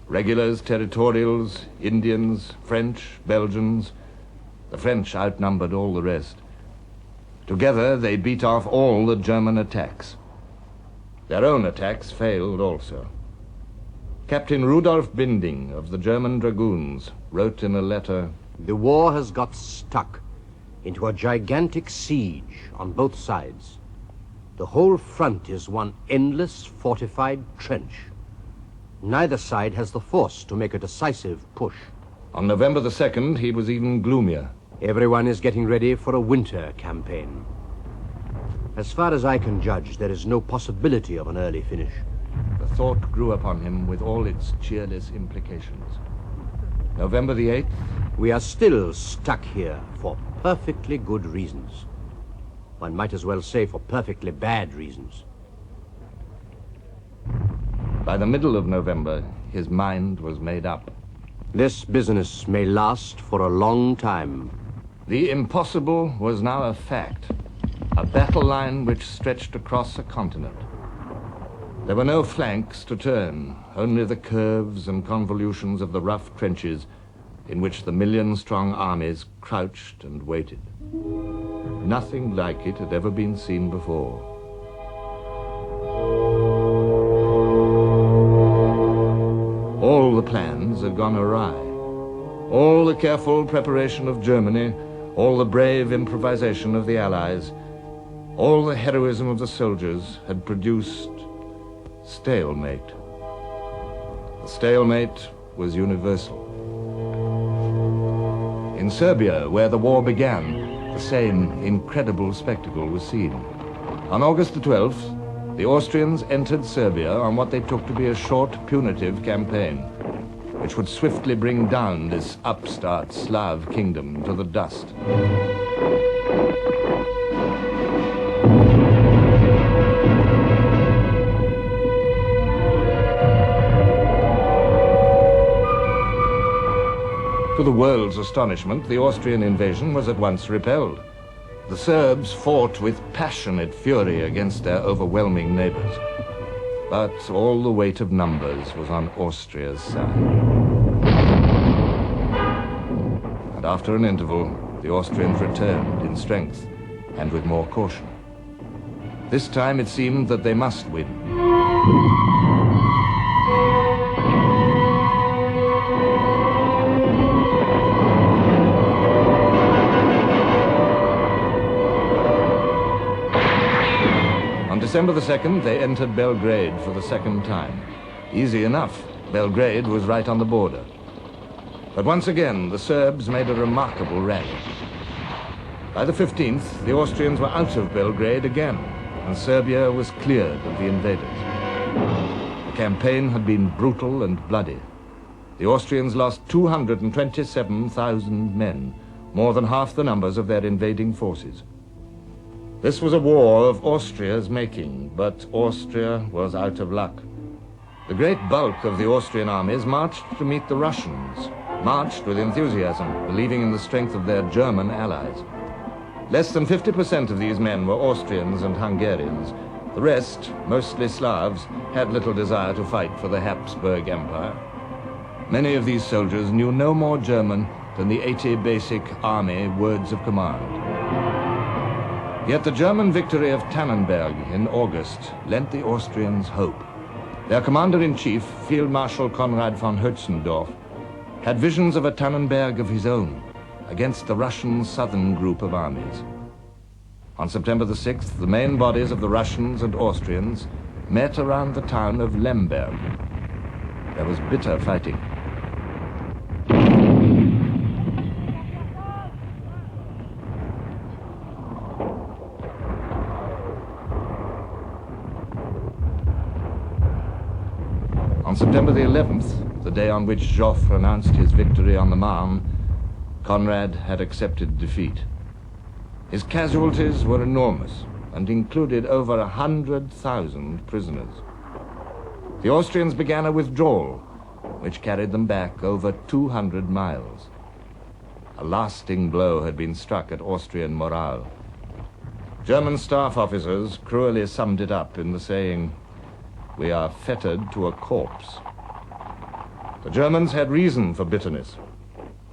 Regulars, territorials, Indians, French, Belgians. The French outnumbered all the rest. Together, they beat off all the German attacks. Their own attacks failed also. Captain Rudolf Binding of the German Dragoons wrote in a letter, "The war has got stuck into a gigantic siege on both sides. The whole front is one endless fortified trench. Neither side has the force to make a decisive push." On November the 2nd, he was even gloomier. "Everyone is getting ready for a winter campaign. As far as I can judge, there is no possibility of an early finish." The thought grew upon him with all its cheerless implications. November the 8th, "We are still stuck here for perfectly good reasons. One might as well say for perfectly bad reasons." By the middle of November, his mind was made up. "This business may last for a long time." The impossible was now a fact, a battle line which stretched across a continent. There were no flanks to turn, only the curves and convolutions of the rough trenches in which the million-strong armies crouched and waited. Nothing like it had ever been seen before. All the plans had gone awry. All the careful preparation of Germany, all the brave improvisation of the Allies, all the heroism of the soldiers had produced stalemate. The stalemate was universal. In Serbia, where the war began, the same incredible spectacle was seen. On August the 12th, the Austrians entered Serbia on what they took to be a short, punitive campaign, which would swiftly bring down this upstart Slav kingdom to the dust. To the world's astonishment, the Austrian invasion was at once repelled. The Serbs fought with passionate fury against their overwhelming neighbors. But all the weight of numbers was on Austria's side. And after an interval, the Austrians returned in strength and with more caution. This time it seemed that they must win. On December the 2nd, they entered Belgrade for the second time. Easy enough. Belgrade was right on the border. But once again, the Serbs made a remarkable rally. By the 15th, the Austrians were out of Belgrade again, and Serbia was cleared of the invaders. The campaign had been brutal and bloody. The Austrians lost 227,000 men, more than half the numbers of their invading forces. This was a war of Austria's making, but Austria was out of luck. The great bulk of the Austrian armies marched to meet the Russians, marched with enthusiasm, believing in the strength of their German allies. Less than 50% of these men were Austrians and Hungarians. The rest, mostly Slavs, had little desire to fight for the Habsburg Empire. Many of these soldiers knew no more German than the 80 basic army words of command. Yet the German victory of Tannenberg in August lent the Austrians hope. Their commander-in-chief, Field Marshal Konrad von Hötzendorf, had visions of a Tannenberg of his own against the Russian southern group of armies. On September the 6th, the main bodies of the Russians and Austrians met around the town of Lemberg. There was bitter fighting. On September the 11th, the day on which Joffre announced his victory on the Marne, Conrad had accepted defeat. His casualties were enormous and included over 100,000 prisoners. The Austrians began a withdrawal, which carried them back over 200 miles. A lasting blow had been struck at Austrian morale. German staff officers cruelly summed it up in the saying, "We are fettered to a corpse." The Germans had reason for bitterness.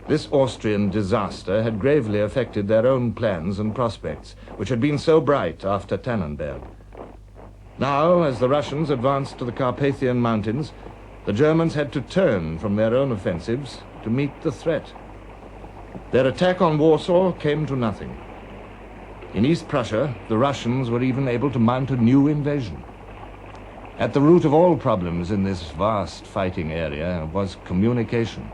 This Austrian disaster had gravely affected their own plans and prospects, which had been so bright after Tannenberg. Now, as the Russians advanced to the Carpathian Mountains, the Germans had to turn from their own offensives to meet the threat. Their attack on Warsaw came to nothing. In East Prussia, the Russians were even able to mount a new invasion. At the root of all problems in this vast fighting area was communication.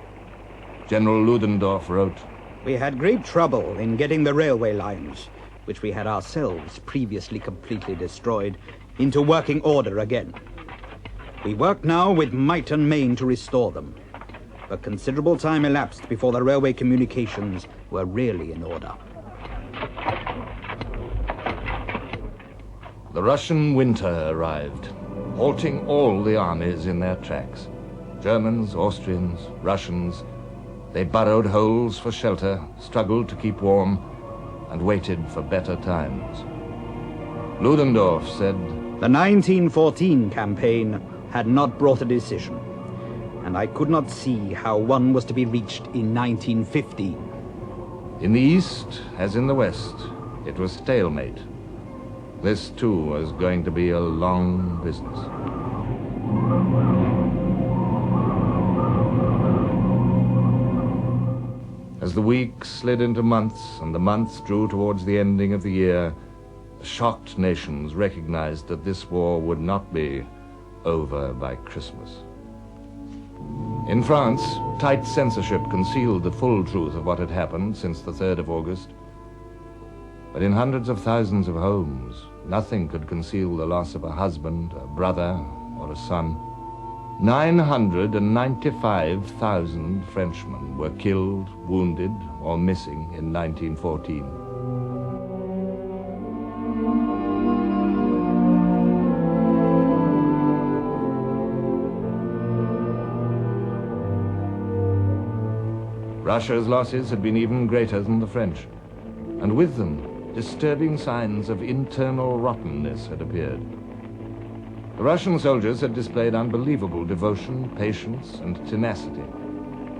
General Ludendorff wrote, "We had great trouble in getting the railway lines, which we had ourselves previously completely destroyed, into working order again. We work now with might and main to restore them. But considerable time elapsed before the railway communications were really in order." The Russian winter arrived, halting all the armies in their tracks. Germans, Austrians, Russians, they burrowed holes for shelter, struggled to keep warm, and waited for better times. Ludendorff said, "The 1914 campaign had not brought a decision, and I could not see how one was to be reached in 1915. In the East, as in the West, it was stalemate. This, too, was going to be a long business. As the weeks slid into months and the months drew towards the ending of the year, the shocked nations recognized that this war would not be over by Christmas. In France, tight censorship concealed the full truth of what had happened since the 3rd of August. But in hundreds of thousands of homes, nothing could conceal the loss of a husband, a brother, or a son. 995,000 Frenchmen were killed, wounded, or missing in 1914. Russia's losses had been even greater than the French, and with them, disturbing signs of internal rottenness had appeared. The Russian soldiers had displayed unbelievable devotion, patience, and tenacity.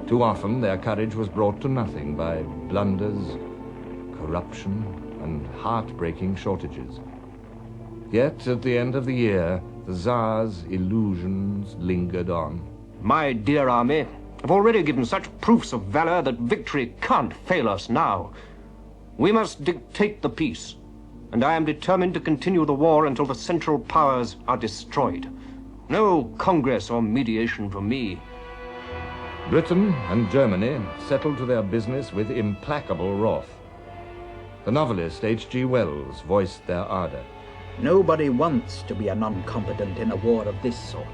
Too often their courage was brought to nothing by blunders, corruption, and heartbreaking shortages. Yet at the end of the year, the Tsar's illusions lingered on. My dear army have already given such proofs of valor that victory can't fail us now. We must dictate the peace, and I am determined to continue the war until the Central Powers are destroyed. No Congress or mediation for me. Britain and Germany settled to their business with implacable wrath. The novelist H.G. Wells voiced their ardor. Nobody wants to be a non-combatant in a war of this sort.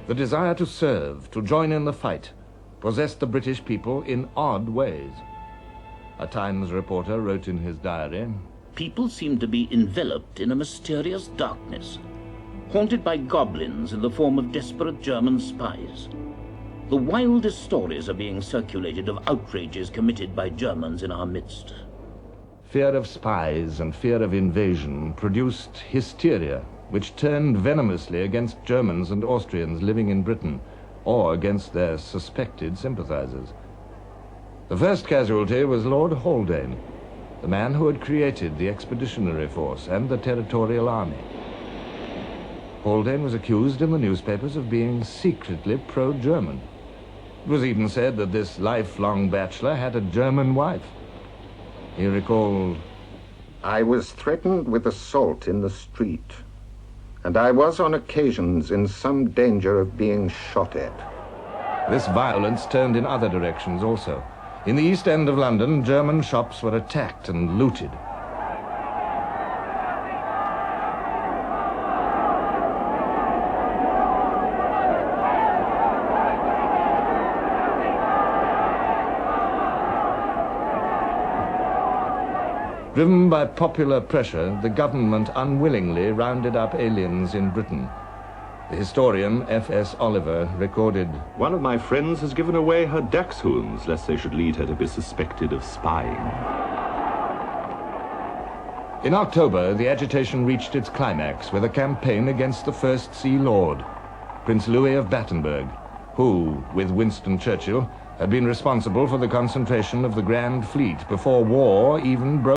The desire to serve, to join in the fight, possessed the British people in odd ways. A Times reporter wrote in his diary, "People seem to be enveloped in a mysterious darkness, haunted by goblins in the form of desperate German spies. The wildest stories are being circulated of outrages committed by Germans in our midst." Fear of spies and fear of invasion produced hysteria, which turned venomously against Germans and Austrians living in Britain, or against their suspected sympathizers. The first casualty was Lord Haldane, the man who had created the Expeditionary Force and the Territorial Army. Haldane was accused in the newspapers of being secretly pro-German. It was even said that this lifelong bachelor had a German wife. He recalled, "I was threatened with assault in the street, and I was on occasions in some danger of being shot at." This violence turned in other directions also. In the East End of London, German shops were attacked and looted. Driven by popular pressure, the government unwillingly rounded up aliens in Britain. The historian F.S. Oliver recorded, "One of my friends has given away her dachshunds, lest they should lead her to be suspected of spying." In October, the agitation reached its climax with a campaign against the First Sea Lord, Prince Louis of Battenberg, who, with Winston Churchill, had been responsible for the concentration of the Grand Fleet before war even broke